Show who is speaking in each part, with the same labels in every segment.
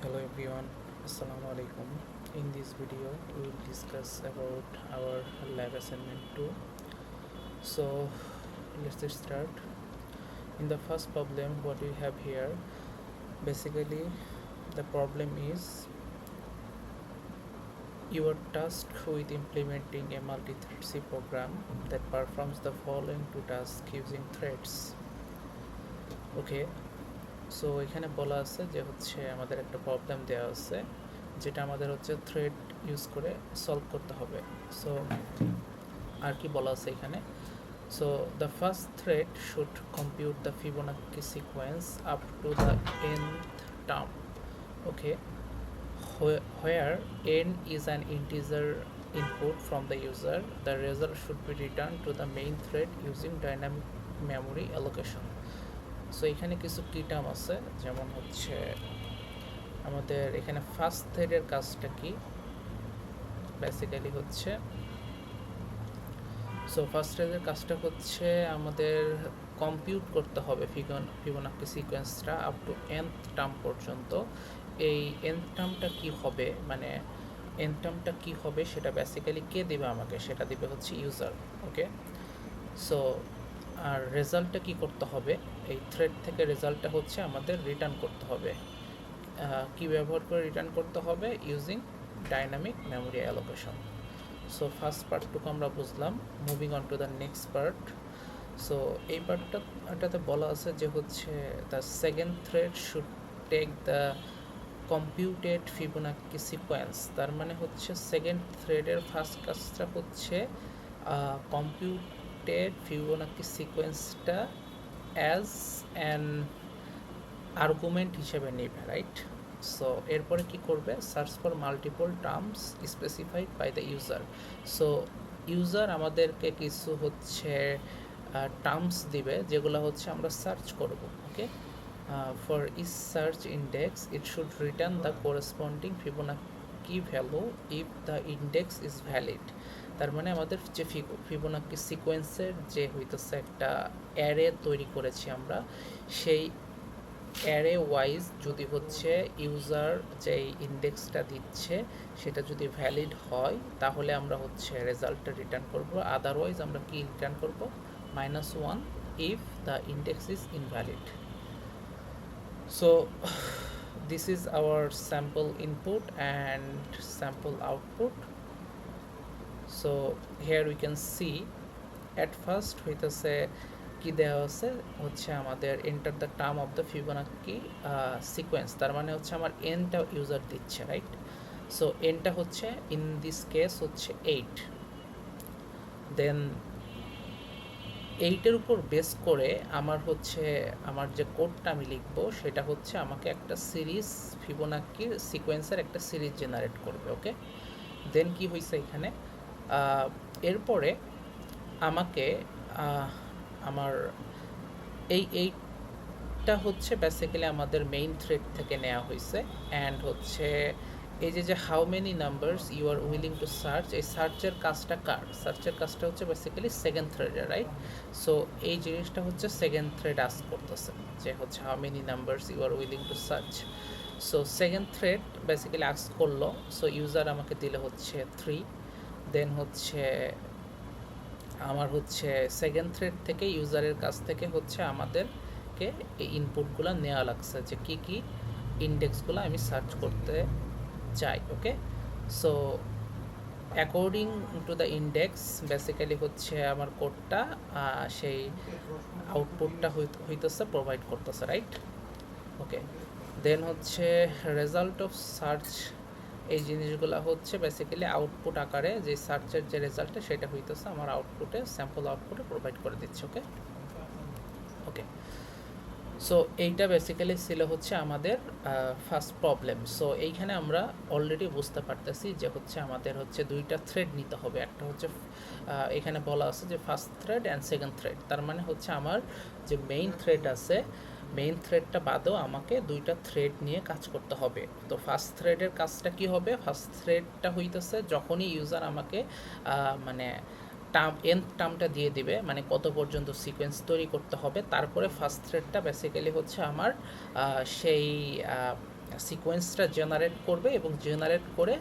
Speaker 1: Hello everyone, Assalamu alaikum. In this video, we will discuss about our lab assignment 2. So, let's just start. In the first problem, what we have here, basically, the problem is you are tasked with implementing a multi-thread C program that performs the following two tasks using threads. Okay, so এখানে বলা আছে যে হচ্ছে আমাদের একটা problem দেওয়া আছে যেটা আমাদের হচ্ছে থ্রেড ইউজ করে সলভ করতে হবে। সো আর কি বলা আছে এখানে, so the first thread should compute the Fibonacci sequence up to the nth term. Okay, where n is an integer input from the user, the result should be returned to the main thread using dynamic memory allocation. So এখানে কিছু কি term আছে, যেমন হচ্ছে আমাদের এখানে first থ্রেডের কাজটা কি বেসিক্যালি হচ্ছে, সো ফার্স্ট থ্রেডের কাজটা হচ্ছে আমাদের কম্পিউট করতে হবে ফিবোনাকি সিকোয়েন্সটা আপ টু nth টার্ম পর্যন্ত। এই nth টার্মটা কি হবে, মানে nth টার্মটা কি হবে সেটা বেসিক্যালি কে দিবে আমাকে, সেটা দিবে হচ্ছে ইউজার। ওকে, সো আর রেজাল্টটা কি করতে হবে, এই থ্রেড থেকে রেজাল্টটা হচ্ছে আমাদের রিটার্ন করতে হবে। কি ব্যবহার করে রিটার্ন করতে হবে, using dynamic memory allocation. So first পার্টটুকু আমরা বুঝলাম। Moving on to the next part. So এই পার্টটাতে বলা আছে যে হচ্ছে the second thread should take the computed Fibonacci sequence. তার মানে হচ্ছে সেকেন্ড থ্রেডের ফার্স্ট কাজটা হচ্ছে কম্পিউটেড ফিবোনাকি সিকোয়েন্সটা অ্যাজ অ্যান আর্গুমেন্ট হিসেবে নেবে, রাইট? সো এরপরে কি করবে, search for multiple terms specified by the user. So user আমাদেরকে কিছু হচ্ছে টার্মস দিবে যেগুলো হচ্ছে আমরা সার্চ করব। Okay, for each search index it should return the corresponding Fibonacci value if the index is valid. তার মানে আমাদের যে ফিবোনাকি সিকোয়েন্সের যে হইতেছে একটা অ্যারে তৈরি করেছি আমরা, সেই অ্যারে ওয়াইজ যদি হচ্ছে ইউজার যেই ইন্ডেক্সটা দিচ্ছে সেটা যদি ভ্যালিড হয় তাহলে আমরা হচ্ছে রেজাল্টটা রিটার্ন করব, আদারওয়াইজ আমরা কি রিটার্ন করব, -1 if the index is invalid. So this is our sample input and sample output. So here we can see at first হইতেছে কি দেওয়া আছে হচ্ছে আমাদের enter the term of the Fibonacci sequence. তার মানে হচ্ছে আমার এনটা ইউজার দিচ্ছে, রাইট? সো এনটা হচ্ছে ইন দিস কেস হচ্ছে 8। দেন 8-এর উপর বেস করে আমার হচ্ছে আমার যে কোডটা আমি লিখবো সেটা হচ্ছে আমাকে একটা সিরিজ ফিবোনাকির সিকোয়েন্সের একটা সিরিজ জেনারেট করবে। ওকে, দেন কি হয়েছে এখানে, এরপরে আমাকে আমার এইটা হচ্ছে বেসিক্যালি আমাদের মেইন থ্রেড থেকে নেওয়া হয়েছে। অ্যান্ড হচ্ছে এই যে how many numbers you are willing to search, এই সার্চের কাজটা কার, সার্চের কাজটা হচ্ছে বেসিক্যালি সেকেন্ড থ্রেডের, রাইট? সো এই জিনিসটা হচ্ছে সেকেন্ড থ্রেড আস্ক করতেছে যে হচ্ছে how many numbers you are willing to search. So second thread basically ask করলো, সো ইউজার আমাকে দিলে হচ্ছে 3। দেন হচ্ছে আমার হচ্ছে সেকেন্ড থ্রেড থেকে ইউজারের কাছ থেকে হচ্ছে আমাদেরকে এই ইনপুটগুলো নেওয়া লাগছে যে কী কী ইন্ডেক্সগুলো আমি সার্চ করতে চাই। Okay, so according to the index basically হচ্ছে আমার কোডটা সেই আউটপুটটা হইতেছে প্রোভাইড করতেছে, রাইট? ওকে, দেন হচ্ছে রেজাল্ট অফ সার্চ, এই জিনিসগুলো হচ্ছে বেসিক্যালি আউটপুট আকারে যে সার্চের যে রেজাল্টটা সেটা হইতেছে আমার আউটপুটে স্যাম্পল আউটপুটে প্রোভাইড করে দিচ্ছে। ওকে ওকে, সো এইটা বেসিক্যালি ছিল হচ্ছে আমাদের ফার্স্ট প্রবলেম। সো এইখানে আমরা অলরেডি বুঝতে পারতেছি যে হচ্ছে আমাদের হচ্ছে দুইটা থ্রেড নিতে হবে। একটা হচ্ছে এখানে বলা আছে যে first thread and second thread, তার মানে হচ্ছে আমার যে মেইন থ্রেড আছে মেইন থ্রেডটা বাদেও আমাকে দুইটা থ্রেড নিয়ে কাজ করতে হবে। তো ফার্স্ট থ্রেডের কাজটা কি হবে, ফার্স্ট থ্রেডটা হইতেছে যখনই ইউজার আমাকে মানে টার্মটা দিয়ে দিবে, মানে কত পর্যন্ত সিকোয়েন্স তৈরি করতে হবে, তারপরে ফার্স্ট থ্রেডটা বেসিক্যালি হচ্ছে আমার সেই সিকোয়েন্সটা জেনারেট করবে এবং জেনারেট করে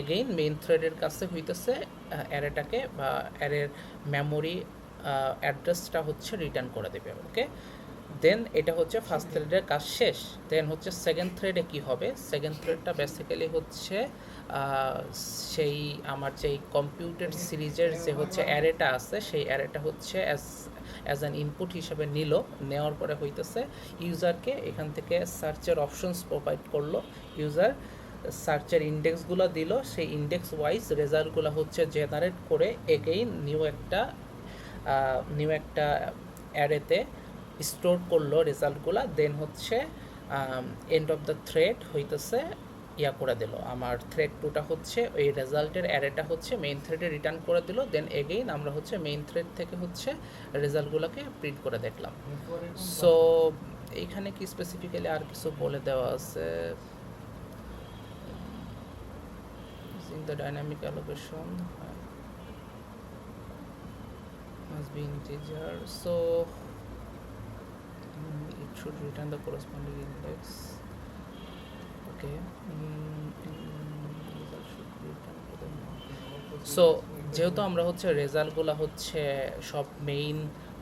Speaker 1: এগেইন মেইন থ্রেডের কাছে হইতেছে অ্যারেটাকে বা অ্যারের মেমোরি অ্যাড্রেসটা হচ্ছে রিটার্ন করে দেবে। ওকে, দেন এটা হচ্ছে ফার্স্ট থ্রেডের কাজ শেষ। দেন হচ্ছে সেকেন্ড থ্রেডে কি হবে, সেকেন্ড থ্রেডটা বেসিক্যালি হচ্ছে সেই আমার যেই কম্পিউটার সিরিজের যে হচ্ছে অ্যারেটা আছে সেই অ্যারেটা হচ্ছে অ্যাজ অ্যান ইনপুট হিসাবে নিল, নেওয়ার পরে হইতেছে ইউজারকে এখান থেকে সার্চের অপশনস প্রোভাইড করলো, ইউজার সার্চের ইন্ডেক্সগুলো দিল, সেই ইন্ডেক্স ওয়াইজ রেজাল্টগুলো হচ্ছে জেনারেট করে এগেইন নিউ একটা অ্যারেতে স্টোর করলো রেজাল্টগুলো। দেন হচ্ছে এন্ড অফ দ্য থ্রেড হইতেছে ইয়া করে দিল, আমার থ্রেড টুটা হচ্ছে ওই রেজাল্টের অ্যারেটা হচ্ছে মেইন থ্রেডে রিটার্ন করে দিল। দেন এগেইন আমরা হচ্ছে মেইন থ্রেড থেকে হচ্ছে রেজাল্টগুলোকে প্রিন্ট করে দেখলাম। সো এইখানে কি স্পেসিফিক্যালি আর কিছু বলে দেওয়া আছে, using the dynamic allocation must be integer, so it should return the corresponding index. Okay, result should return to the so যেহেতু আমরা হচ্ছে রেজাল্টগুলো হচ্ছে সব মেইন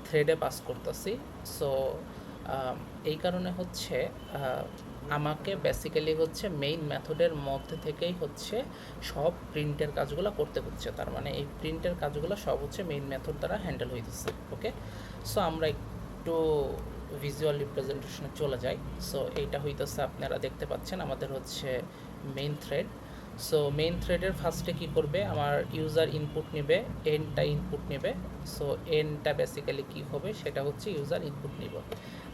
Speaker 1: থ্রেডে পাস করতেছি, সো এই কারণে হচ্ছে আমাকে বেসিক্যালি হচ্ছে মেইন মেথডের মধ্যে থেকেই হচ্ছে সব প্রিন্টের কাজগুলো করতে হচ্ছে। তার মানে এই প্রিন্টের কাজগুলো সব হচ্ছে মেইন মেথড দ্বারা হ্যান্ডেল হইতেছে। ওকে, সো আমরা একটু ভিজুয়াল রিপ্রেজেন্টেশনে চলে যাই। সো এইটা হইতেছে আপনারা দেখতে পাচ্ছেন আমাদের হচ্ছে মেইন থ্রেড। সো মেইন থ্রেডের ফার্স্টে কী করবে, আমার ইউজার ইনপুট নেবে, এনটা ইনপুট নেবে। সো এনটা বেসিক্যালি কী হবে সেটা হচ্ছে ইউজার ইনপুট নিব,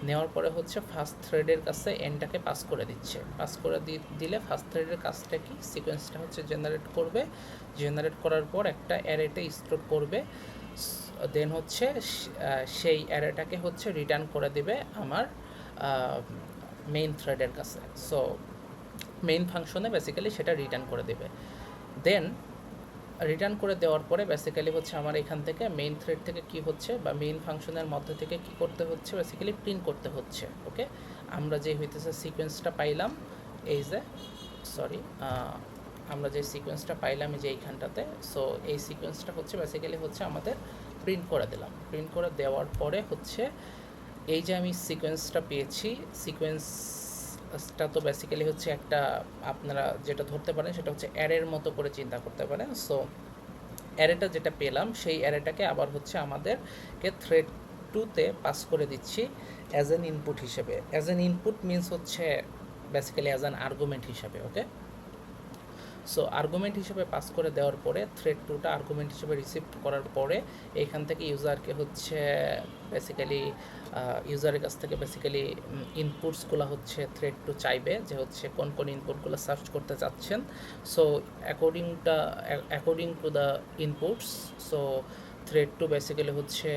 Speaker 1: নেওয়ার পরে হচ্ছে ফার্স্ট থ্রেডের কাছে এনটাকে পাস করে দিচ্ছে। পাস করে দিলে ফার্স্ট থ্রেডের কাজটা কি, সিকোয়েন্সটা হচ্ছে জেনারেট করবে, জেনারেট করার পর একটা অ্যারেতে স্টোর করবে। দেন হচ্ছে সেই অ্যারেটাকে হচ্ছে রিটার্ন করে দিবে আমার মেইন থ্রেডের কাছে। সো মেইন ফাংশনে বেসিক্যালি সেটা রিটার্ন করে দেবে। দেন রিটার্ন করে দেওয়ার পরে বেসিক্যালি হচ্ছে আমার এখান থেকে মেইন থ্রেড থেকে কি হচ্ছে বা মেইন ফাংশনের মধ্যে থেকে কি করতে হচ্ছে, বেসিক্যালি প্রিন্ট করতে হচ্ছে। ওকে, আমরা যে হইতেছে সিকোয়েন্সটা পাইলাম, এই যে আমরা যে সিকোয়েন্সটা পাইলাম এই যে এইখানটাতে, সো এই সিকোয়েন্সটা হচ্ছে বেসিক্যালি হচ্ছে আমাদের প্রিন্ট করে দিলাম। প্রিন্ট করে দেওয়ার পরে হচ্ছে এই যে আমি সিকোয়েন্সটা পেয়েছি, সিকোয়েন্সটা তো বেসিক্যালি হচ্ছে একটা, আপনারা যেটা ধরতে পারেন সেটা হচ্ছে অ্যারের মতো করে চিন্তা করতে পারেন। সো অ্যারেটা যেটা পেলাম সেই অ্যারেটাকে আবার হচ্ছে আমাদেরকে থ্রেড টুতে পাস করে দিচ্ছি অ্যাজ অ্যান ইনপুট হিসেবে। অ্যাজ অ্যান ইনপুট মিনস হচ্ছে বেসিক্যালি অ্যাজ অ্যান আর্গুমেন্ট হিসাবে। ওকে, সো আর্গুমেন্ট হিসেবে পাস করে দেওয়ার পরে থ্রেড টুটা আর্গুমেন্ট হিসেবে রিসিভ করার পরে এইখান থেকে ইউজারকে হচ্ছে বেসিক্যালি ইউজারের কাছ থেকে বেসিক্যালি ইনপুটসগুলো হচ্ছে থ্রেড টু চাইবে যে হচ্ছে কোন কোন ইনপুটগুলো সার্চ করতে চাচ্ছেন। So according to the inputs, so thread two basically হচ্ছে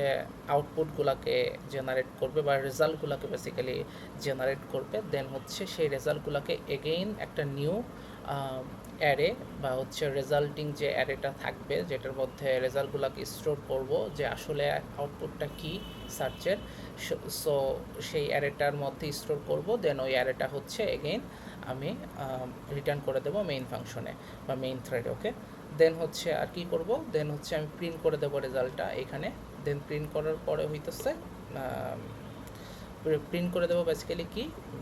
Speaker 1: আউটপুটগুলোকে জেনারেট করবে বা রেজাল্টগুলোকে বেসিক্যালি জেনারেট করবে। দেন হচ্ছে সেই রেজাল্টগুলোকে এগেইন একটা নিউ অ্যারে বা হচ্ছে রেজাল্টিং যে অ্যারেটা থাকবে যেটার মধ্যে রেজাল্টগুলোকে স্টোর করব যে আসলে আউটপুটটা কী সার্চের, সো সেই অ্যারেটার মধ্যে স্টোর করব। দেন ওই অ্যারেটা হচ্ছে এগেইন আমি রিটার্ন করে দেবো মেইন ফাংশনে বা মেইন থ্রেডে। ওকে, দেন হচ্ছে আর কি করব, দেন হচ্ছে আমি প্রিন্ট করে দেবো রেজাল্টটা এখানে। দেন প্রিন্ট করার পরে হইতেছে প্রিন্ট করে দেবো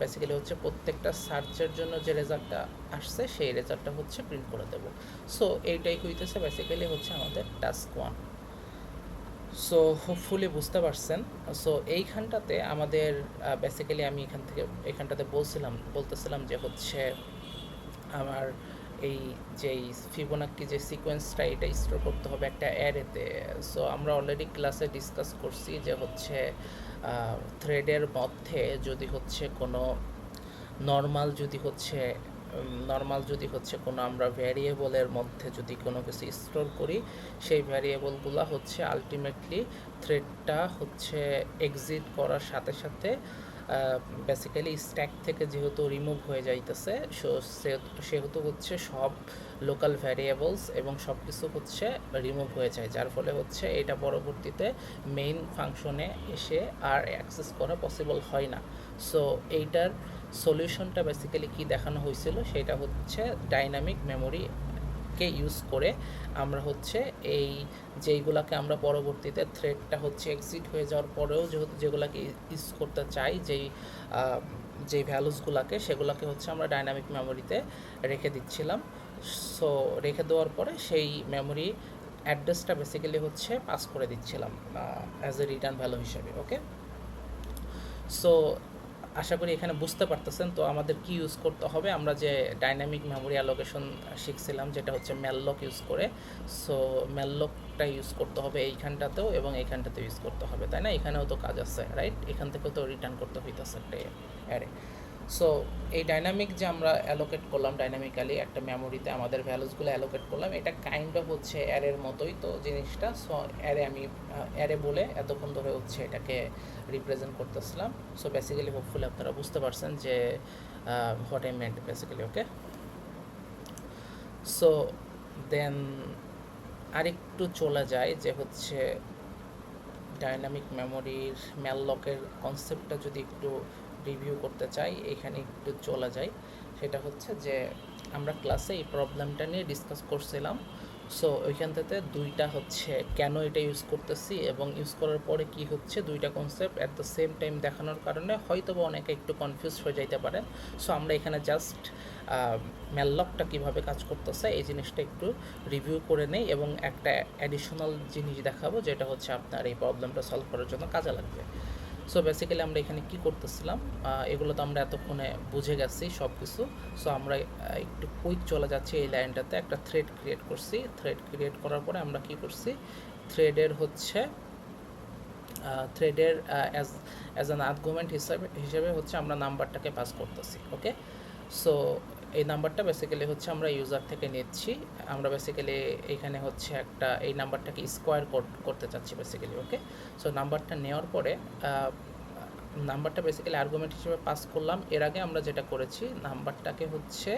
Speaker 1: বেসিক্যালি হচ্ছে প্রত্যেকটা সার্চের জন্য যে রেজাল্টটা আসছে সেই রেজাল্টটা হচ্ছে প্রিন্ট করে দেবো। সো এইটাই হইতেছে বেসিক্যালি হচ্ছে আমাদের টাস্ক 1। সো হোপফুলি বুঝতে পারছেন। সো এইখানটাতে আমাদের বেসিক্যালি আমি এখানটাতে বলতেছিলাম যে হচ্ছে আমার এই যেই ফিবোনাক্কি যে সিকোয়েন্সটা এটা স্টোর করতে হবে একটা অ্যারেতে। সো আমরা অলরেডি ক্লাসে ডিসকাস করছি যে হচ্ছে থ্রেডের মধ্যে যদি হচ্ছে কোনো নর্মাল যদি হচ্ছে কোনো আমরা ভ্যারিয়েবলের মধ্যে যদি কোনো কিছু স্টোর করি, সেই ভ্যারিয়েবলগুলো হচ্ছে আলটিমেটলি থ্রেডটা হচ্ছে এক্সিট করার সাথে সাথে বেসিক্যালি স্ট্যাক থেকে যেহেতু রিমুভ হয়ে যাইতেছে, সেহেতু হচ্ছে সব লোকাল ভ্যারিয়েবলস এবং সব কিছু হচ্ছে রিমুভ হয়ে যায়, যার ফলে হচ্ছে এটা পরবর্তীতে মেইন ফাংশনে এসে আর অ্যাক্সেস করা পসিবল হয় না। সো এইটার সলিউশনটা বেসিক্যালি কি দেখানো হয়েছিল, সেটা হচ্ছে ডাইনামিক মেমোরিকে ইউজ করে আমরা হচ্ছে এই যেইগুলাকে আমরা পরবর্তীতে থ্রেডটা হচ্ছে এক্সিট হয়ে যাওয়ার পরেও যেহেতু যেগুলাকে ইউজ করতে চাই, যেই ভ্যালুসগুলোকে সেগুলোকে হচ্ছে আমরা ডাইনামিক মেমোরিতে রেখে দিচ্ছিলাম। সো রেখে দেওয়ার পরে সেই মেমোরি অ্যাড্রেসটা বেসিক্যালি হচ্ছে পাস করে দিচ্ছিলাম অ্যাজ এ রিটার্ন ভ্যালু হিসেবে। ওকে, সো আশা করি এখানে বুঝতে পারতেছেন। তো আমাদের কি ইউজ করতে হবে, আমরা যে ডাইনামিক মেমোরি অ্যালোকেশন শিখছিলাম যেটা হচ্ছে ম্যাললক ইউজ করে, সো ম্যাললকটা ইউজ করতে হবে এইখানটাতেও এবং এইখানটাতেও ইউজ করতে হবে, তাই না? এখানেও তো কাজ আছে, রাইট? এখান থেকেও তো রিটার্ন করতে হইতেছে একটা অ্যারে। সো এই ডাইনামিক যে আমরা অ্যালোকেট করলাম, ডাইনামিক্যালি একটা মেমোরিতে আমাদের ভ্যালুসগুলো অ্যালোকেট করলাম, এটা কাইন্ড অফ হচ্ছে অ্যারের মতোই তো জিনিসটা। সো অ্যারে আমি অ্যারে বলে এতক্ষণ ধরে হচ্ছে এটাকে রিপ্রেজেন্ট করতেছিলাম। সো বেসিক্যালি হোপফুলি আপনারা বুঝতে পারছেন যে what I meant basically. Okay, so then আরেকটু চলে যায় যে হচ্ছে ডাইনামিক মেমোরির ম্যাললকের কনসেপ্টটা যদি একটু রিভিউ করতে চাই, এখানে একটু চলে যাই। সেটা হচ্ছে যে আমরা ক্লাসে এই প্রবলেমটা নিয়ে ডিসকাস করছিলাম। সো ওইখান থেকে দুইটা হচ্ছে কেন এটা ইউজ করতেছি এবং ইউজ করার পরে কি হচ্ছে, দুইটা concept at the same time দেখানোর কারণে হয়তো বা অনেকে একটু কনফিউজ হয়ে যাইতে পারেন। সো আমরা এখানে জাস্ট ম্যাললকটা কীভাবে কাজ করতেছে এই জিনিসটা একটু রিভিউ করে নেই এবং একটা অ্যাডিশনাল জিনিস দেখাবো যেটা হচ্ছে আপনার এই প্রবলেমটা সলভ করার জন্য কাজে লাগবে। সো বেসিক্যালি আমরা এখানে কি করতেছিলাম, এগুলো তো আমরা এতক্ষণে বুঝে গেছি সব কিছু। সো আমরা একটু কুইক চলে যাচ্ছি এই লাইনটাতে। একটা থ্রেড ক্রিয়েট করছি, থ্রেড ক্রিয়েট করার পরে আমরা কি করছি, থ্রেডের হচ্ছে থ্রেডের অ্যাজ অ্যান আর্গুমেন্ট হিসেবে হচ্ছে আমরা নাম্বারটাকে পাস করতেছি। ওকে, সো এই নাম্বারটা বেসিক্যালি হচ্ছে আমরা ইউজার থেকে নিচ্ছি। আমরা বেসিক্যালি এখানে হচ্ছে একটা এই নাম্বারটাকে স্কোয়ার করতে চাচ্ছি বেসিক্যালি। ওকে, সো নাম্বারটা নেওয়ার পরে নাম্বারটা বেসিক্যালি আর্গুমেন্ট হিসেবে পাস করলাম। এর আগে আমরা যেটা করেছি, নাম্বারটাকে হচ্ছে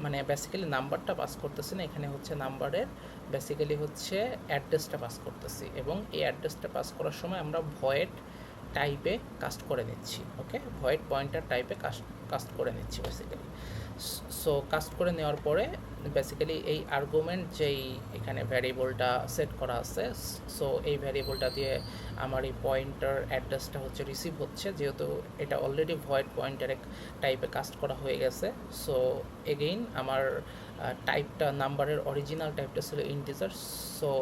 Speaker 1: মানে বেসিক্যালি নাম্বারটা পাস করতেছি না, এখানে হচ্ছে নাম্বারের বেসিক্যালি হচ্ছে অ্যাড্রেসটা পাস করতেছি এবং এই অ্যাড্রেসটা পাস করার সময় আমরা ভয়েড টাইপে কাস্ট করে নিচ্ছি। ওকে, ভয়েড পয়েন্টার টাইপে কাস্ট করে নিচ্ছি বেসিক্যালি। সো কাস্ট করে নেওয়ার পরে বেসিক্যালি এই আর্গুমেন্ট যেই এখানে ভ্যারিয়েবলটা সেট করা আছে, সো এই ভ্যারিয়েবলটা দিয়ে আমার এই পয়েন্টার অ্যাড্রেসটা হচ্ছে রিসিভ হচ্ছে, যেহেতু এটা অলরেডি ভয়েড পয়েন্টার টাইপে কাস্ট করা হয়ে গেছে। সো এগেইন আমার টাইপটা নাম্বারের অরিজিনাল টাইপটা ছিল ইন্টিজার। সো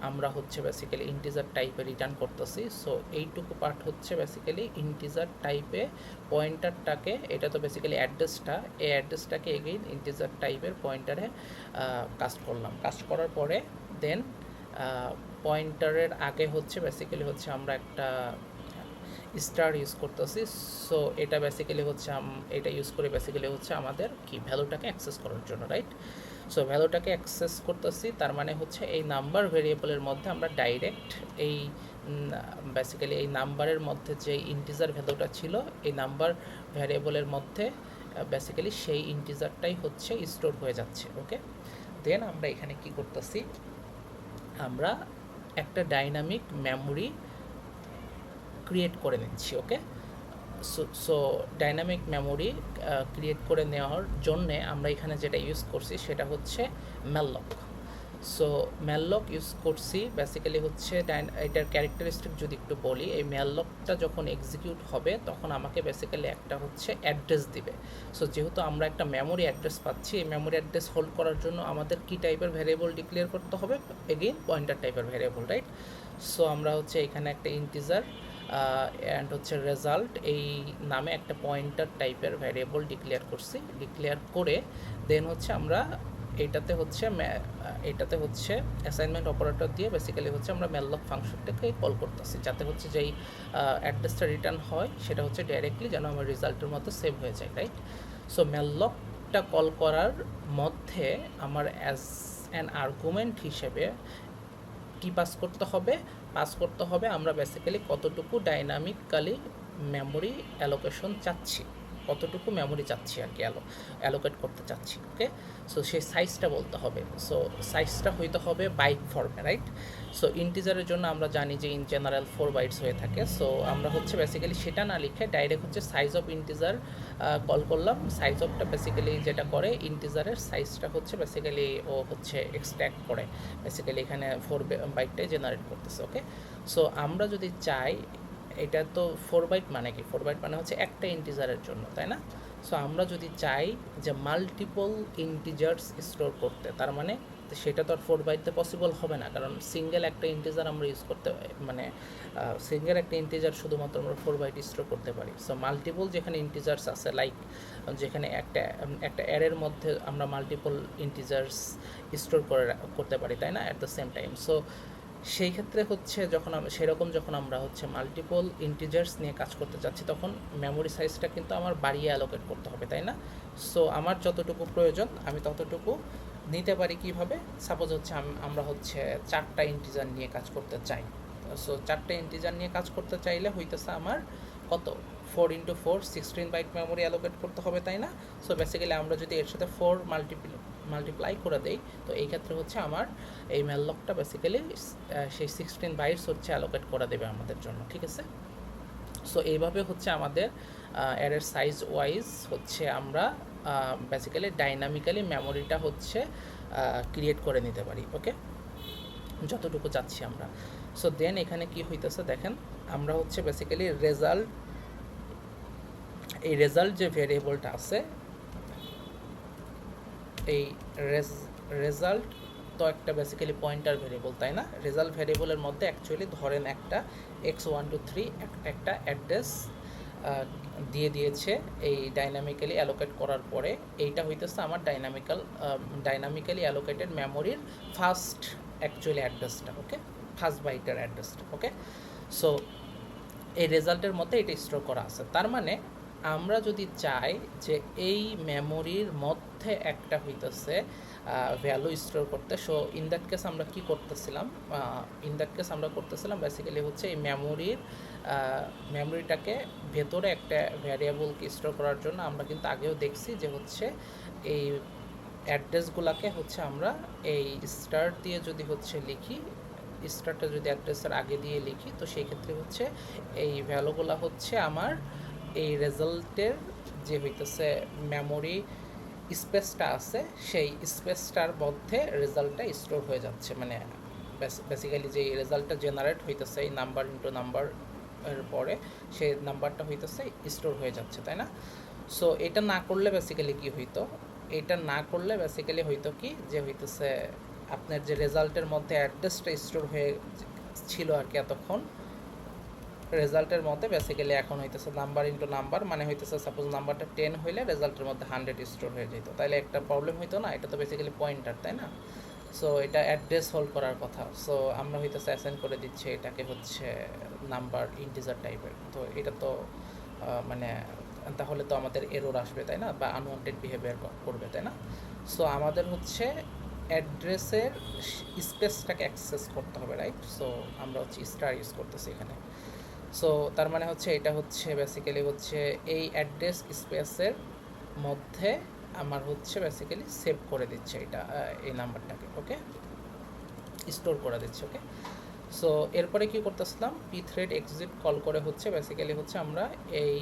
Speaker 1: আমরা হচ্ছে বেসিক্যালি ইন্টিজার টাইপে রিটার্ন করতেছি। সো এইটুকু পার্ট হচ্ছে বেসিক্যালি ইন্টিজার টাইপে পয়েন্টারটাকে, এটা তো বেসিক্যালি অ্যাড্রেসটা, এই অ্যাড্রেসটাকে এগেইন ইন্টিজার টাইপের পয়েন্টারে কাস্ট করলাম। কাস্ট করার পরে দেন পয়েন্টারের আগে হচ্ছে বেসিক্যালি হচ্ছে আমরা একটা স্টার ইউজ করতেছি। সো এটা বেসিক্যালি হচ্ছে এটা ইউজ করে বেসিক্যালি হচ্ছে আমাদের কি ভ্যালুটাকে অ্যাক্সেস করার জন্য, রাইট? সো ভ্যালুটাকে অ্যাক্সেস করতেছি, তার মানে হচ্ছে এই নাম্বার ভেরিয়েবলের মধ্যে আমরা ডাইরেক্ট এই বেসিক্যালি এই নাম্বারের মধ্যে যে ইন্টিজার ভ্যালুটা ছিল এই নাম্বার ভ্যারিয়েবলের মধ্যে বেসিক্যালি সেই ইন্টিজারটাই হচ্ছে স্টোর হয়ে যাচ্ছে। ওকে, দেন আমরা এখানে কি করতেছি, আমরা একটা ডাইনামিক মেমোরি ক্রিয়েট করে নিচ্ছি। ওকে, সো ডাইনামিক মেমোরি ক্রিয়েট করে নেওয়ার জন্যে আমরা এখানে যেটা ইউজ করছি সেটা হচ্ছে ম্যাললক। সো ম্যাললক ইউজ করছি বেসিক্যালি হচ্ছে এটার ক্যারেক্টারিস্টিক যদি একটু বলি, এই ম্যাললকটা যখন এক্সিকিউট হবে তখন আমাকে বেসিক্যালি একটা হচ্ছে অ্যাড্রেস দিবে। সো যেহেতু আমরা একটা মেমোরি অ্যাড্রেস পাচ্ছি, এই মেমোরি অ্যাড্রেস হোল্ড করার জন্য আমাদের কি টাইপের ভ্যারিয়েবল ডিক্লেয়ার করতে হবে, এগেইন পয়েন্টার টাইপের ভ্যারিয়েবল, রাইট? সো আমরা হচ্ছে এখানে একটা ইন্টিজার অ্যান্ড হচ্ছে রেজাল্ট এই নামে একটা পয়েন্টার টাইপের ভ্যারিয়েবল ডিক্লেয়ার করছি। ডিক্লেয়ার করে দেন হচ্ছে আমরা এটাতে হচ্ছে অ্যাসাইনমেন্ট অপারেটর দিয়ে বেসিক্যালি হচ্ছে আমরা ম্যাললক ফাংশনটাকে কল করতেছি, যাতে হচ্ছে যেই অ্যাড্রেসটা রিটার্ন হয় সেটা হচ্ছে ডাইরেক্টলি যেন আমার রেজাল্টের মতো সেভ হয়ে যায়, রাইট? সো ম্যাললকটা কল করার মধ্যে আমার অ্যাজ অ্যান আর্গুমেন্ট হিসেবে কি পাস করতে হবে আমরা বেসিক্যালি কতটুকু ডাইনামিক্যালি মেমোরি অ্যালোকেশন চাচ্ছি। কতটুকু মেমোরি চাচ্ছি আর কি অ্যালোকেট করতে চাচ্ছি। ওকে, সো সেই সাইজটা বলতে হবে। সো সাইজটা হইতে হবে বাইট ফর্মে, রাইট? সো ইন্টিজারের জন্য আমরা জানি যে ইন জেনারেল 4 বাইটস হয়ে থাকে। সো আমরা হচ্ছে বেসিক্যালি সেটা না লিখে ডাইরেক্ট হচ্ছে সাইজ অফ ইন্টিজার কল করলাম। সাইজ অফটা বেসিক্যালি যেটা করে ইন্টিজারের সাইজটা হচ্ছে বেসিক্যালি ও হচ্ছে এক্সট্র্যাক্ট করে, বেসিক্যালি এখানে 4 বাইটটাই জেনারেট করতেছে। ওকে, সো আমরা যদি চাই, এটা তো 4 বাইট মানে কি, 4 বাইট মানে হচ্ছে একটা ইন্টিজারের জন্য, তাই না? সো আমরা যদি চাই যে মাল্টিপল ইন্টিজার্স স্টোর করতে, তার মানে সেটা তো আর 4 বাইটে পসিবল হবে না, কারণ সিঙ্গেল একটা ইন্টিজার আমরা ইউজ করতে, মানে সিঙ্গেল একটা ইন্টিজার শুধুমাত্র আমরা 4 বাইট স্টোর করতে পারি। সো মাল্টিপল যেখানে ইন্টিজার্স আছে, লাইক যেখানে একটা অ্যারের মধ্যে আমরা মাল্টিপল ইন্টিজার্স স্টোর করতে পারি, তাই না, at the same time. So সেই ক্ষেত্রে হচ্ছে যখন আমরা হচ্ছে মাল্টিপল ইন্টিজার্স নিয়ে কাজ করতে চাচ্ছি, তখন মেমোরি সাইজটা কিন্তু আমার বাড়িয়ে অ্যালোকেট করতে হবে, তাই না? সো আমার যতটুকু প্রয়োজন আমি ততটুকু নিতে পারি। কিভাবে? সাপোজ হচ্ছে আমরা হচ্ছে 4টা ইন্টিজার নিয়ে কাজ করতে চাই। সো 4টা ইন্টিজার নিয়ে কাজ করতে চাইলে হইতেছে আমার কত, 4 × 4 16 বাইট মেমোরি অ্যালোকেট করতে হবে, তাই না? সো বেসিক্যালি আমরা যদি এর সাথে 4 মাল্টিপ্লাই করে দেই, তো এই ক্ষেত্রে হচ্ছে আমার এই ম্যাললকটা বেসিক্যালি সেই 16 বাইটস হচ্ছে অ্যালোকেট করে দেবে আমাদের জন্য, ঠিক আছে? সো এইভাবে হচ্ছে আমাদের অ্যারের সাইজ ওয়াইজ হচ্ছে আমরা বেসিক্যালি ডাইনামিক্যালি মেমোরিটা হচ্ছে ক্রিয়েট করে নিতে পারি। ওকে, যতটুকু চাচ্ছি আমরা। সো দেন এখানে কি হইতেছে দেখেন, আমরা হচ্ছে বেসিক্যালি রেজাল্ট যে ভেরিয়েবলটা আছে, এই রেজাল্ট তো একটা বেসিক্যালি পয়েন্টার ভেরিয়েবল, তাই না? রেজাল্ট ভেরিয়েবলের মধ্যে অ্যাকচুয়ালি ধরেন একটা x123 একটা অ্যাড্রেস দিয়ে দিয়েছে এই ডাইনামিক্যালি অ্যালোকেট করার পরে। এইটা হইতেছে আমার ডাইনামিক্যালি অ্যালোকেটেড মেমোরির ফার্স্ট অ্যাকচুয়ালি অ্যাড্রেসটা। ওকে, ফার্স্ট বাইটের অ্যাড্রেসটা। ওকে, সো এই রেজাল্টের মধ্যে এটা স্টোর করা আছে। তার মানে আমরা যদি চাই যে এই মেমোরির মধ্যে একটা হইতেছে ভ্যালু স্টোর করতে, সো ইন দ্যাট কেস আমরা কি করতেছিলাম, বেসিক্যালি হচ্ছে এই মেমোরিটাকে ভেতরে একটা ভ্যারিয়েবলকে স্টোর করার জন্য আমরা কিন্তু আগেও দেখছি যে হচ্ছে এই অ্যাড্রেসগুলোকে হচ্ছে আমরা এই স্টার দিয়ে যদি হচ্ছে লিখি, স্টারটা যদি অ্যাড্রেসের আগে দিয়ে লিখি, তো সেই ক্ষেত্রে হচ্ছে এই ভ্যালুগুলো হচ্ছে আমার এই রেজাল্টের যে হইতেছে মেমোরি স্পেসটা আছে, সেই স্পেসটার মধ্যে রেজাল্টটা স্টোর হয়ে যাচ্ছে। মানে বেসিক্যালি যে রেজাল্টটা জেনারেট হইতেছে এই নাম্বার ইন্টু নাম্বার এর পরে সেই নাম্বারটা হইতেছে স্টোর হয়ে যাচ্ছে, তাই না? সো এটা না করলে বেসিক্যালি কি হইতো, হইতো কি যে হইতেছে আপনার যে রেজাল্টের মধ্যে অ্যাড্রেসটা স্টোর হয়ে ছিল আর কি এতক্ষণ, রেজাল্টের মধ্যে বেসিক্যালি এখন হইতেছে নাম্বার ইন্টু নাম্বার, মানে হইতেছে সাপোজ নাম্বারটা 10 হইলে রেজাল্টের মধ্যে 100 স্টোর হয়ে যেত, তাইলে একটা প্রবলেম হইতো না? এটা তো বেসিক্যালি পয়েন্টার, তাই না? সো এটা অ্যাড্রেস হোল্ড করার কথা। সো আমরা হইতেছে অ্যাসাইন করে দিচ্ছি এটাকে হচ্ছে নাম্বার ইন্টিজার টাইপের। তো এটা তো মানে তাহলে তো আমাদের এরর আসবে, তাই না? বা আনওয়ান্টেড বিহেভিয়ার করবে, তাই না? সো আমাদের হচ্ছে অ্যাড্রেসের স্পেসটাকে অ্যাক্সেস করতে হবে, রাইট? সো আমরা হচ্ছে স্টার ইউজ করতেছি এখানে। সো তার মানে হচ্ছে এটা হচ্ছে বেসিক্যালি হচ্ছে এই অ্যাড্রেস স্পেসের মধ্যে আমার হচ্ছে বেসিক্যালি সেভ করে দিচ্ছে এটা এই নাম্বারটাকে। ওকে, স্টোর করে দিচ্ছে। ওকে, সো এরপরে কি করতেছিলাম, pthread exit কল করে হচ্ছে বেসিক্যালি হচ্ছে আমরা এই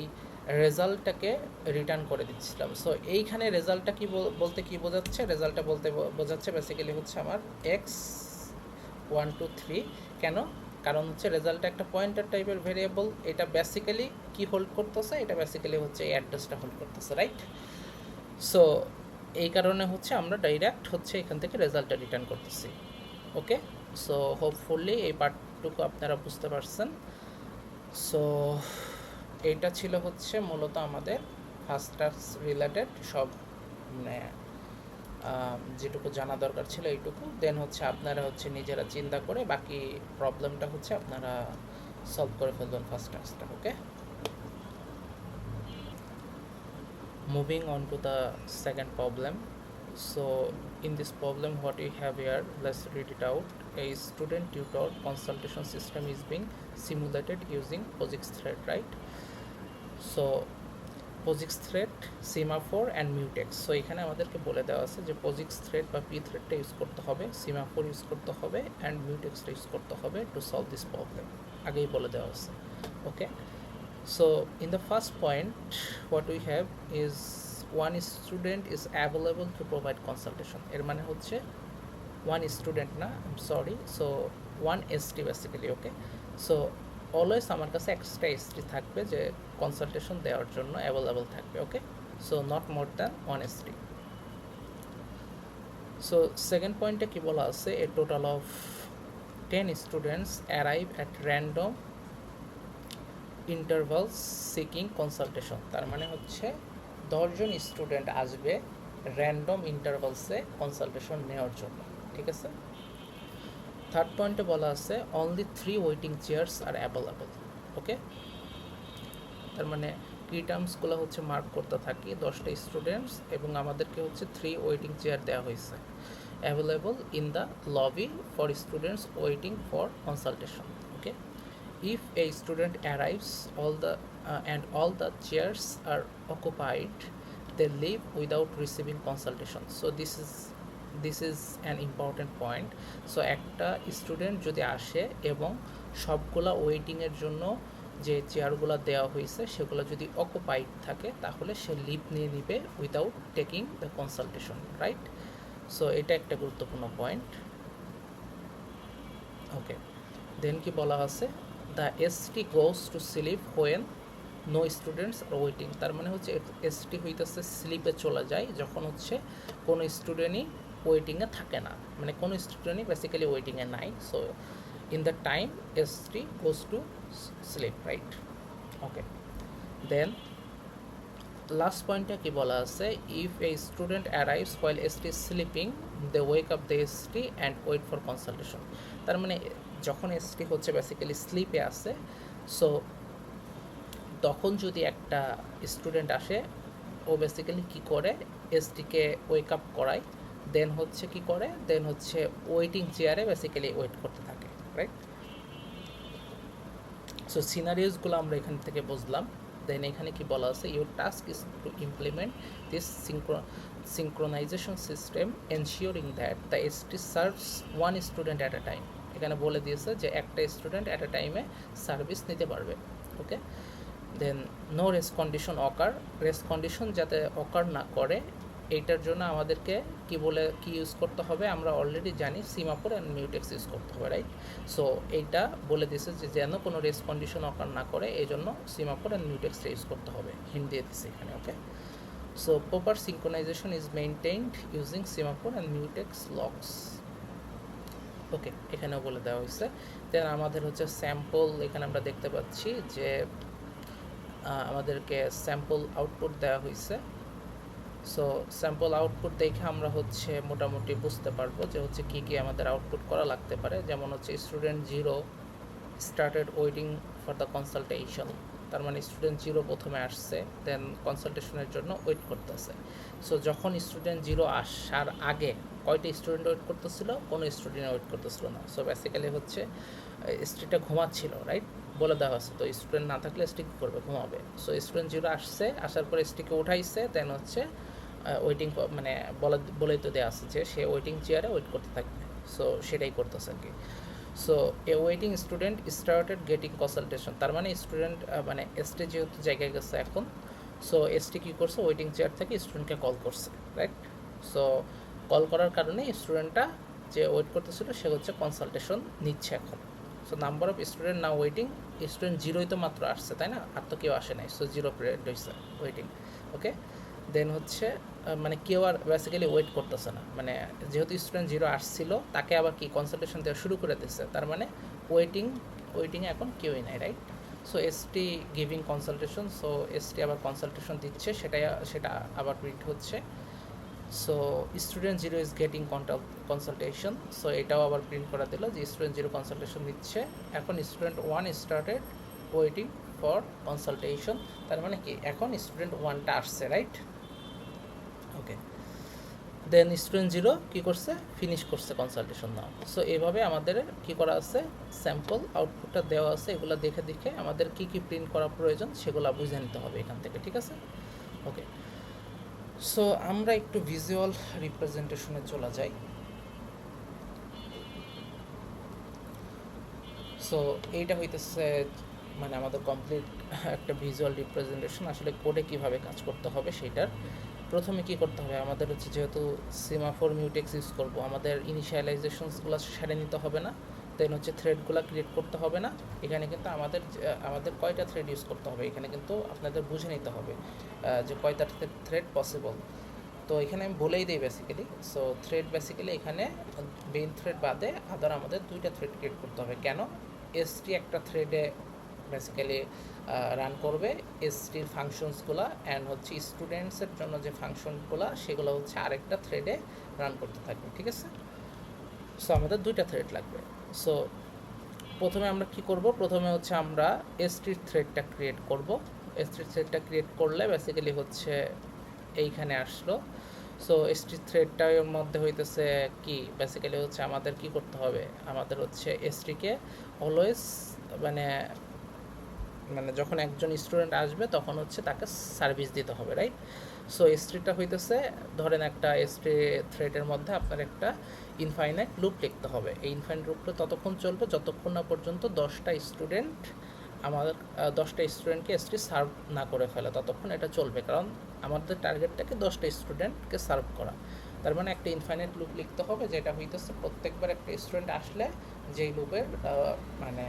Speaker 1: রেজাল্টটাকে রিটার্ন করে দিচ্ছিলাম। সো এইখানে রেজাল্টটা কি বলতে কি বোঝাচ্ছে, রেজাল্টটা বলতে বোঝাচ্ছে বেসিক্যালি হচ্ছে আমার x123। কেন? কারণ হচ্ছে রেজাল্টটা একটা পয়েন্টার টাইপের ভেরিয়েবল, এটা বেসিক্যালি কি হোল্ড করতেছে, এটা বেসিক্যালি হচ্ছে এই অ্যাড্রেসটা হোল্ড করতেছে, রাইট? সো এই কারণে হচ্ছে আমরা ডাইরেক্ট হচ্ছে এখান থেকে রেজাল্টটা রিটার্ন করতেছি। ওকে, সো হোপফুলি এই পার্টটুকু আপনারা বুঝতে পারছেন। সো এইটা ছিল হচ্ছে মূলত আমাদের ফার্স্ট টাস্ক রিলেটেড সব, মানে যেটুকু জানা দরকার ছিল এইটুকু। দেন হচ্ছে আপনারা হচ্ছে নিজেরা চিন্তা করে বাকি প্রবলেমটা হচ্ছে আপনারা সলভ করে ফেলবেন ফার্স্ট টাস্কটা। Okay, moving on to the second problem. So in this problem what we have here, let's read it out. A student tutor consultation system is being simulated using POSIX thread, right? So POSIX thread, semaphore and mutex. So এখানে আমাদেরকে বলে দেওয়া আছে যে POSIX thread বা P থ্রেডটা use করতে হবে, সিমাফোর ইউজ করতে হবে অ্যান্ড মিউটেক্সটা ইউজ করতে হবে টু সলভ দিস প্রবলেম। আগেই বলে দেওয়া আছে। Okay, so in the first point what we have is one student is available to provide consultation. এর মানে হচ্ছে ওয়ান স্টুডেন্ট না, sorry, so one ST basically. Okay, so always আমার কাছে এক্সট্রা এসটি থাকবে যে কনসালটেশন দেওয়ার জন্য অ্যাভেলেবল থাকবে। Okay, so not more than one ST. So second পয়েন্টে কী বলা আছে, a total of 10 students arrive at random intervals seeking consultation. তার মানে হচ্ছে 10 জন স্টুডেন্ট আসবে র্যান্ডম ইন্টারভালসে কনসালটেশন নেওয়ার জন্য। ঠিক আছে, থার্ড পয়েন্টে বলা আছে only 3 waiting chairs are available. Okay, তার মানে কি টার্মসগুলো হচ্ছে মার্ক করতে থাকি 10টা স্টুডেন্টস এবং আমাদেরকে হচ্ছে 3 ওয়েটিং চেয়ার দেওয়া হয়েছে available in the lobby for students waiting for consultation. Okay, if a student arrives and all the chairs are occupied, they leave without receiving consultation. So this is an important point. So একটা student যদি আসে এবং সবগুলা ওয়েটিংয়ের জন্য যে চেয়ারগুলো দেওয়া হয়েছে সেগুলো যদি অকুপাইড থাকে তাহলে সে লিভ নিয়ে নিবে without taking the consultation, right? So এটা একটা গুরুত্বপূর্ণ পয়েন্ট। ওকে, দেন কি বলা আছে, the ST goes to sleep when no students are waiting. তার মানে হচ্ছে এসটি হইতেছে স্লিপে চলে যায় যখন হচ্ছে কোনো স্টুডেন্টই ওয়েটিংয়ে থাকে না, মানে কোনো স্টুডেন্টই বেসিক্যালি ওয়েটিংয়ে নাই। So in the time ST goes to sleep, right? Okay, then last পয়েন্টে কি বলা আছে, if a student arrives while ST sleeping they wake up the ST and wait for consultation. তার মানে যখন এসটি হচ্ছে বেসিক্যালি স্লিপে আসে, সো তখন যদি একটা স্টুডেন্ট আসে ও বেসিক্যালি কী করে, এসটিকে ওয়েক আপ করায়, দেন হচ্ছে কি করে, দেন হচ্ছে ওয়েটিং চেয়ারে বেসিক্যালি ওয়েট করতে থাকে, রাইট? সো সিনারিওসগুলো আমরা এখান থেকে বুঝলাম। দেন এখানে কি বলা আছে, your task is to implement this synchronization system ensuring that the ST serves one student at a time. এখানে বলে দিয়েছে যে একটা স্টুডেন্ট অ্যাট এ টাইমে সার্ভিস নিতে পারবে। ওকে, দেন নো রেস কন্ডিশন অকার, রেস কন্ডিশন যাতে অকার না করে এইটার জন্য আমাদেরকে কি ইউজ করতে হবে, আমরা অলরেডি জানি সিমাফোর অ্যান্ড মিউটেক্স ইউজ করতে হবে, রাইট? সো এইটা বলে দিয়েছে যে যেন কোনো রেস কন্ডিশন অকার না করে এই জন্য সিমাফোর অ্যান্ড মিউটেক্সটা ইউজ করতে হবে, হিন্ট দিয়ে দিচ্ছে এখানে। ওকে, so proper synchronization is maintained using semaphore and mutex locks. ওকে, এখানেও বলে দেওয়া হয়েছে। দেন আমাদের হচ্ছে স্যাম্পল, এখানে আমরা দেখতে পাচ্ছি যে আমাদেরকে স্যাম্পল আউটপুট দেওয়া হয়েছে। সো স্যাম্পল আউটপুট দেখে আমরা হচ্ছে মোটামুটি বুঝতে পারবো যে হচ্ছে কী কী আমাদের আউটপুট করা লাগতে পারে। যেমন হচ্ছে student 0 started waiting for the consultation, তার মানে স্টুডেন্ট 0 প্রথমে আসছে, দেন কনসালটেশনের জন্য ওয়েট করতেছে। সো যখন স্টুডেন্ট 0 আসার আগে কয়টা স্টুডেন্ট ওয়েট করতেছিল, কোনো স্টুডেন্ট ওয়েট করতেছিল না। সো বেসিক্যালি হচ্ছে স্টুডেন্টটা ঘুমাচ্ছিল, রাইট? বলে দেওয়া আছে, তো স্টুডেন্ট না থাকলে এসটি কী করবে, ঘুমাবে। সো স্টুডেন্ট 0 আসছে, আসার পরে এসটিকে উঠাইছে, দেন হচ্ছে ওয়েটিং, মানে বলেই তো দেওয়া আছে যে সে ওয়েটিং চেয়ারে ওয়েট করতে থাকবে। সো সেটাই করতেছে আর কি। So a waiting student started getting consultation, তার মানে স্টুডেন্ট মানে এসটি যেহেতু জায়গায় গেছে এখন, সো এসটি কী করছে, ওয়েটিং চেয়ার থেকে স্টুডেন্টকে কল করছে, রাইট? সো কল করার কারণে স্টুডেন্টটা যে ওয়েট করতেছিল সে হচ্ছে কনসালটেশন নিচ্ছে এখন। So number of student now waiting, student 0ই তো মাত্র আসছে, তাই না? আর তো কেউ আসে নাই, সো 0 পিরিয়ড হয়েছে ওয়েটিং। ওকে, দেন হচ্ছে মানে কেউ আর বেসিক্যালি ওয়েট করতেছে না, মানে যেহেতু স্টুডেন্ট 0 আসছিল তাকে আবার কি কনসালটেশন দেওয়া শুরু করে দিচ্ছে, তার মানে ওয়েটিংয়ে এখন কেউই নাই, right? So ST giving consultation, so ST আবার কনসালটেশন দিচ্ছে, সেটা আবার প্রিন্ট হচ্ছে। So student 0 is getting consultation, so এটাও আবার প্রিন্ট করা দিল যে স্টুডেন্ট 0 কনসালটেশন দিচ্ছে। এখন student 1 started waiting for consultation, তার মানে কি এখন স্টুডেন্ট 1টা আসছে, রাইট? ওকে, দেন স্টুডেন্ট 0 কী করছে, ফিনিশ করছে কনসালটেশন নাও। সো এইভাবে আমাদের কী করা আছে, স্যাম্পল আউটপুটটা দেওয়া আছে, এগুলো দেখে আমাদের কী কী প্রিন্ট করা প্রয়োজন সেগুলো বুঝে নিতে হবে এখান থেকে, ঠিক আছে? ওকে, সো আমরা একটু ভিজুয়াল রিপ্রেজেন্টেশনে চলে যাই। সো এইটা হইতেছে মানে আমাদের কমপ্লিট একটা ভিজুয়াল রিপ্রেজেন্টেশন। আসলে কোডে কীভাবে কাজ করতে হবে সেইটার প্রথমে কি করতে হবে, আমাদের হচ্ছে যেহেতু সিমাফোর মিউটেক্স ইউজ করব, আমাদের ইনিশিয়ালাইজেশনসগুলো সেরে নিতে হবে না, দেন হচ্ছে থ্রেডগুলো ক্রিয়েট করতে হবে না। এখানে কিন্তু আমাদের কয়টা থ্রেড ইউজ করতে হবে এখানে কিন্তু আপনাদের বুঝে নিতে হবে যে কয়টা থ্রেড পসিবল। তো এখানে আমি বলেই দিই বেসিক্যালি। সো থ্রেড বেসিক্যালি এখানে মেইন থ্রেড বাদে আদার আমাদের দুইটা থ্রেড ক্রিয়েট করতে হবে। কেন? এসটি একটা থ্রেডে বেসিক্যালি রান করবে এসটির ফাংশনসগুলো, অ্যান্ড হচ্ছে স্টুডেন্টসের জন্য যে ফাংশনগুলো সেগুলো হচ্ছে আরেকটা থ্রেডে রান করতে থাকবে, ঠিক আছে? সো আমাদের দুইটা থ্রেড লাগবে। সো প্রথমে আমরা কি করব, প্রথমে হচ্ছে আমরা এসটির থ্রেডটা ক্রিয়েট করব। এসটির থ্রেডটা ক্রিয়েট করলে বেসিক্যালি হচ্ছে এইখানে আসলো। সো এসটি থ্রেডটার মধ্যে হইতেছে কি বেসিক্যালি হচ্ছে আমাদের কি করতে হবে, আমাদের হচ্ছে এসটিকে অলওয়েজ মানে মানে যখন একজন স্টুডেন্ট আসবে তখন হচ্ছে তাকে সার্ভিস দিতে হবে, রাইট? সো এসটিটা হইতেছে ধরেন একটা এসটি থ্রেডের মধ্যে আপনার একটা ইনফাইনাইট লুপ লিখতে হবে। এই ইনফাইনাইট লুপটা ততক্ষণ চলবে যতক্ষণ না পর্যন্ত 10টা স্টুডেন্টকে এসটি সার্ভ না করে ফেলে, ততক্ষণ এটা চলবে। কারণ আমাদের টার্গেটটাকে 10টা স্টুডেন্টকে সার্ভ করা। তার মানে একটা ইনফাইনাইট লুপ লিখতে হবে, যেটা হইতেছে প্রত্যেকবার একটা স্টুডেন্ট আসলে যেই লুপের মানে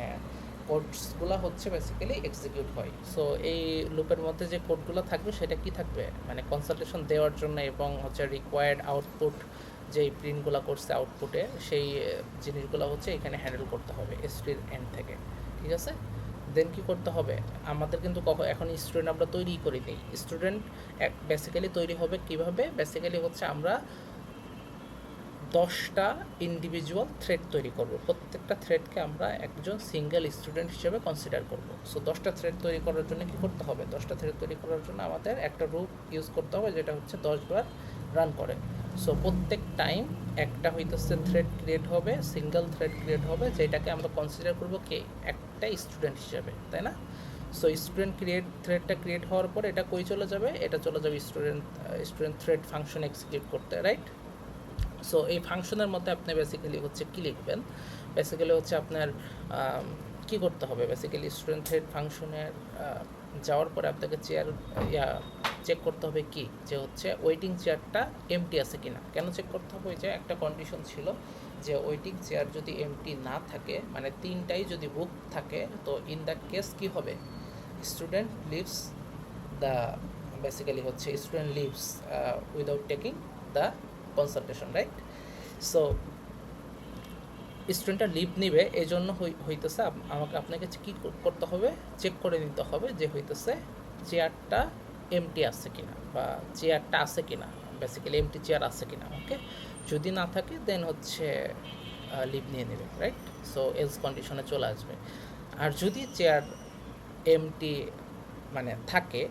Speaker 1: কোডসগুলো হচ্ছে বেসিক্যালি এক্সিকিউট হয়। সো এই লুপের মধ্যে যে কোডগুলো থাকবে সেটা কি থাকবে, মানে কনসালটেশন দেওয়ার জন্য এবং হচ্ছে রিকোয়ার্ড আউটপুট যেই প্রিন্টগুলো করছে আউটপুটে সেই জিনিসগুলো হচ্ছে এখানে হ্যান্ডেল করতে হবে এসটির এন্ড থেকে, ঠিক আছে? দেন কি করতে হবে, আমাদের কিন্তু এখন স্টুডেন্ট আমরা তৈরি করি নিই। স্টুডেন্ট বেসিক্যালি তৈরি হবে কিভাবে, বেসিক্যালি হচ্ছে আমরা 10টা ইন্ডিভিজুয়াল থ্রেড তৈরি করব। প্রত্যেকটা থ্রেডকে আমরা একজন সিঙ্গেল স্টুডেন্ট হিসেবে কনসিডার করব। সো 10টা থ্রেড তৈরি করার জন্য কী করতে হবে, 10টা থ্রেড তৈরি করার জন্য আমাদের একটা রুট ইউজ করতে হবে যেটা হচ্ছে 10 বার রান করে। সো প্রত্যেক টাইম একটা হইতেছে থ্রেড ক্রিয়েট হবে, সিঙ্গেল থ্রেড ক্রিয়েট হবে, যেটাকে আমরা কনসিডার করব কে, একটা স্টুডেন্ট হিসেবে, তাই না? সো থ্রেডটা ক্রিয়েট হওয়ার পর এটা কই চলে যাবে, এটা চলে যাবে স্টুডেন্ট থ্রেড ফাংশন এক্সিকিউট করতে, রাইট? সো এই ফাংশনের মধ্যে আপনি বেসিক্যালি হচ্ছে কী লিখবেন, বেসিক্যালি হচ্ছে আপনার কী করতে হবে, বেসিক্যালি স্টুডেন্ট থ্রেড ফাংশনের যাওয়ার পরে আপনাকে চেক করতে হবে কি, যে হচ্ছে ওয়েটিং চেয়ারটা এমটি আছে কিনা। কেন চেক করতে হবে, যে একটা কন্ডিশন ছিল যে ওয়েটিং চেয়ার যদি এমটি না থাকে, মানে 3টাই যদি বুক থাকে, তো ইন দ্যাট কেস কী হবে, স্টুডেন্ট লিভস দ্য বেসিক্যালি হচ্ছে student leaves without taking the consultation, right? So স্টুডেন্টটা লিভ নিবে, এই জন্য হইতেছে আপনাকে কী করতে হবে, চেক করে নিতে হবে যে হইতেছে চেয়ারটা এমটি আছে কিনা বা চেয়ারটা আছে কিনা, বেসিক্যালি এমটি চেয়ার আছে কিনা। ওকে, যদি না থাকে দেন হচ্ছে লিভ নিয়ে নেবে, রাইট? সো এলস কন্ডিশনে চলে আসবে। আর যদি চেয়ার এমটি মানে থাকে,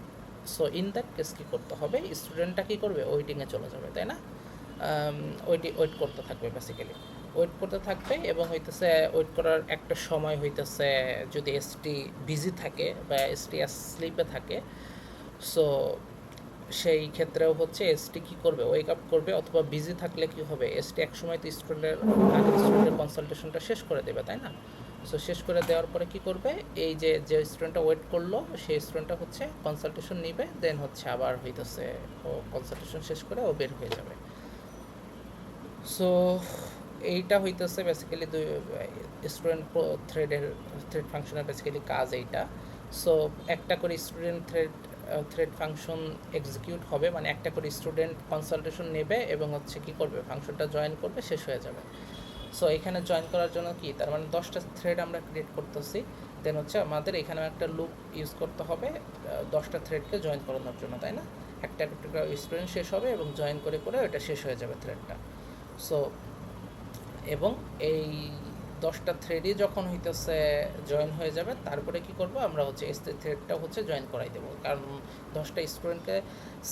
Speaker 1: সো ইন দ্যাট কেস কী করতে হবে, স্টুডেন্টটা কী করবে, ওয়েটিংয়ে চলে যাবে, তাই না? ওয়েট করতে থাকবে, বেসিক্যালি ওয়েট করতে থাকবে এবং হইতেছে ওয়েট করার একটা সময় হইতেছে যদি এসটি বিজি থাকে বা এসটি স্লিপে থাকে, সো সেই ক্ষেত্রেও হচ্ছে এসটি কী করবে, ওয়েক আপ করবে, অথবা বিজি থাকলে কী হবে, এসটি এক সময় তো স্টুডেন্টের কনসালটেশনটা শেষ করে দেবে, তাই না? সো শেষ করে দেওয়ার পরে কী করবে, এই যে স্টুডেন্টটা ওয়েট করলো সেই স্টুডেন্টটা হচ্ছে কনসালটেশন নিবে, দেন হচ্ছে আবার হইতেছে ও কনসালটেশন শেষ করে ও বের হয়ে যাবে। সো এইটা হইতেছে বেসিক্যালি স্টুডেন্ট থ্রেড ফাংশনের বেসিক্যালি কাজ এইটা। সো একটা করে স্টুডেন্ট থ্রেড ফাংশন এক্সিকিউট হবে, মানে একটা করে স্টুডেন্ট কনসালটেশন নেবে এবং হচ্ছে কী করবে, ফাংশনটা জয়েন করবে, শেষ হয়ে যাবে। সো এখানে জয়েন করার জন্য কি, তার মানে 10টা থ্রেড আমরা ক্রিয়েট করতেছি, দেন হচ্ছে আমাদের এখানেও একটা লুপ ইউজ করতে হবে 10টা থ্রেডকে জয়েন করানোর জন্য, তাই না? একটা স্টুডেন্ট শেষ হবে এবং জয়েন করে করে ওটা শেষ হয়ে যাবে থ্রেডটা। সো এবং এই 10টা থ্রেডই যখন হইতেছে জয়েন হয়ে যাবে, তারপরে কি করব, আমরা হচ্ছে এসটি থ্রেডটাও হচ্ছে জয়েন করাই দেবো, কারণ 10টা স্টুডেন্টকে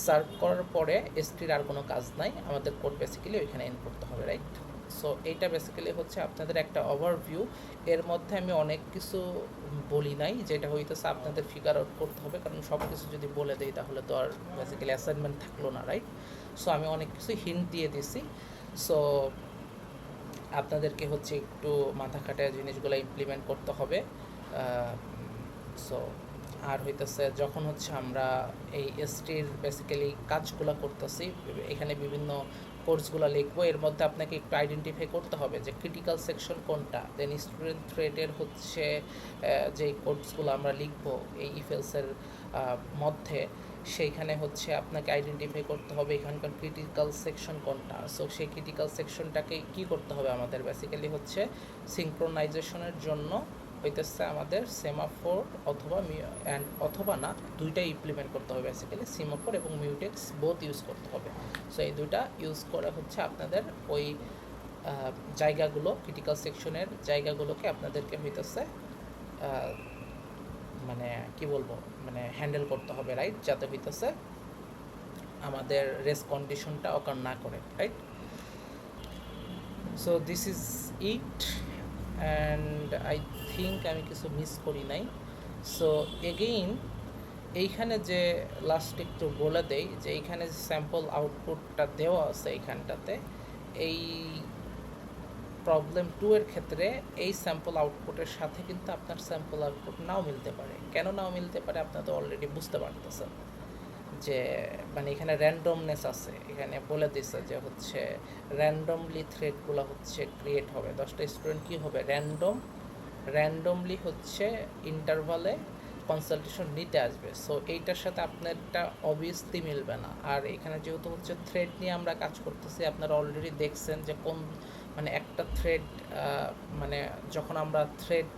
Speaker 1: সার্ভ করার পরে এসটির আর কোনো কাজ নাই, আমাদের কোড বেসিক্যালি ওইখানে এন্ড করতে হবে, রাইট? সো এইটা বেসিক্যালি হচ্ছে আপনাদের একটা ওভারভিউ। এর মধ্যে আমি অনেক কিছু বলি নাই, যেটা হইতেছে আপনাদের ফিগার আউট করতে হবে, কারণ সব কিছু যদি বলে দেই তাহলে তো আর বেসিক্যালি অ্যাসাইনমেন্ট থাকলো না, রাইট? সো আমি অনেক কিছু হিন্ট দিয়ে দিছি। সো আপনাদেরকে হচ্ছে একটু মাথা খাটায় জিনিসগুলো ইমপ্লিমেন্ট করতে হবে। সো আর হইতেছে যখন হচ্ছে আমরা এই এসটির বেসিক্যালি কাজগুলো করতেছি, এখানে বিভিন্ন কোর্সগুলো লিখবো, এর মধ্যে আপনাকে একটু আইডেন্টিফাই করতে হবে যে ক্রিটিক্যাল সেকশন কোনটা, দেন স্টুডেন্ট থ্রেডের হচ্ছে যেই কোর্সগুলো আমরা লিখবো এই ইফেলসের মধ্যে, সেইখানে হচ্ছে আপনাকে আইডেন্টিফাই করতে হবে এখানকার ক্রিটিক্যাল সেকশন কোনটা। সো সেই ক্রিটিক্যাল সেকশনটাকে কী করতে হবে আমাদের, বেসিক্যালি হচ্ছে সিঙ্ক্রোনাইজেশনের জন্য হইতেছে আমাদের সেমাফোর অথবা অথবা না, দুইটাই ইমপ্লিমেন্ট করতে হবে বেসিক্যালি, সেমাফোর এবং মিউটেক্স বোথ ইউজ করতে হবে। সো এই দুইটা ইউজ করে হচ্ছে আপনাদের ওই জায়গাগুলো, ক্রিটিক্যাল সেকশনের জায়গাগুলোকে আপনাদেরকে হইতেছে মানে কি বলবো, মানে হ্যান্ডেল করতে হবে, রাইট? যাতে হইতেছে আমাদের রেস কন্ডিশনটা অকার না করে, right? So this is it, and I think আমি কিছু মিস করি নাই। সো এগেইন এইখানে যে লাস্ট একটু বলে দেই যে এইখানে যে স্যাম্পল আউটপুটটা দেওয়া আছে এইখানটাতে, এই প্রবলেম 2 এর ক্ষেত্রে এই স্যাম্পল আউটপুটের সাথে কিন্তু আপনার স্যাম্পল আউটপুট নাও মিলতে পারে। কেন নাও মিলতে পারে আপনারা তো অলরেডি বুঝতে পারতেছেন যে মানে এখানে র্যান্ডমনেস আছে, এখানে বলে দিছে যে হচ্ছে র্যান্ডমলি থ্রেডগুলো হচ্ছে ক্রিয়েট হবে, 10টা স্টুডেন্ট কী হবে, র্যান্ডমলি হচ্ছে ইন্টারভালে কনসালটেশন নিতে আসবে। সো এইটার সাথে আপনারটা অবভিয়াসলি মিলবে না। আর এখানে যেহেতু হচ্ছে থ্রেড নিয়ে আমরা কাজ করতেছি, আপনারা অলরেডি দেখছেন যে কোন মানে একটা থ্রেড মানে যখন আমরা থ্রেড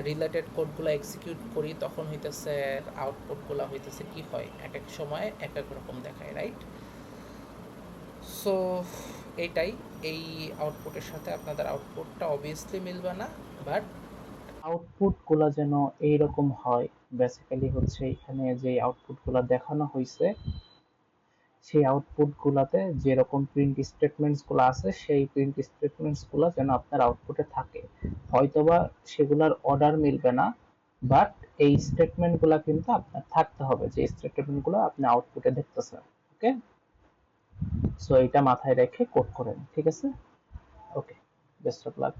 Speaker 1: রিলেটেড কোডগুলো এক্সিকিউট করি তখন হইতেছে আউটপুটগুলো হইতেছে কি হয়, এক এক সময় এক এক রকম দেখায়, রাইট? সো এইটাই, এই আউটপুটের সাথে আপনাদের আউটপুটটা অবভিয়াসলি মিলবে না, বাট
Speaker 2: আউটপুট গুলা যেন এইরকম হয়, বেসিক্যালি হচ্ছে এখানে যে আউটপুট গুলা দেখানো হয়েছে সেই আউটপুট গুলাতে যেরকম প্রিন্ট স্টেটমেন্টস গুলো আছে সেই প্রিন্ট স্টেটমেন্টস গুলা যেন আপনার আউটপুটে থাকে। হয়তোবা সেগুলার অর্ডার মিলবে না, বাট এই স্টেটমেন্ট গুলা কিন্তু আপনার থাকতে হবে, যে স্টেটমেন্ট গুলো আপনি আউটপুটে দেখতেছেন। ওকে, সো এটা মাথায় রেখে কোড করেন, ঠিক আছে? ওকে, বেস্ট অফ লাক।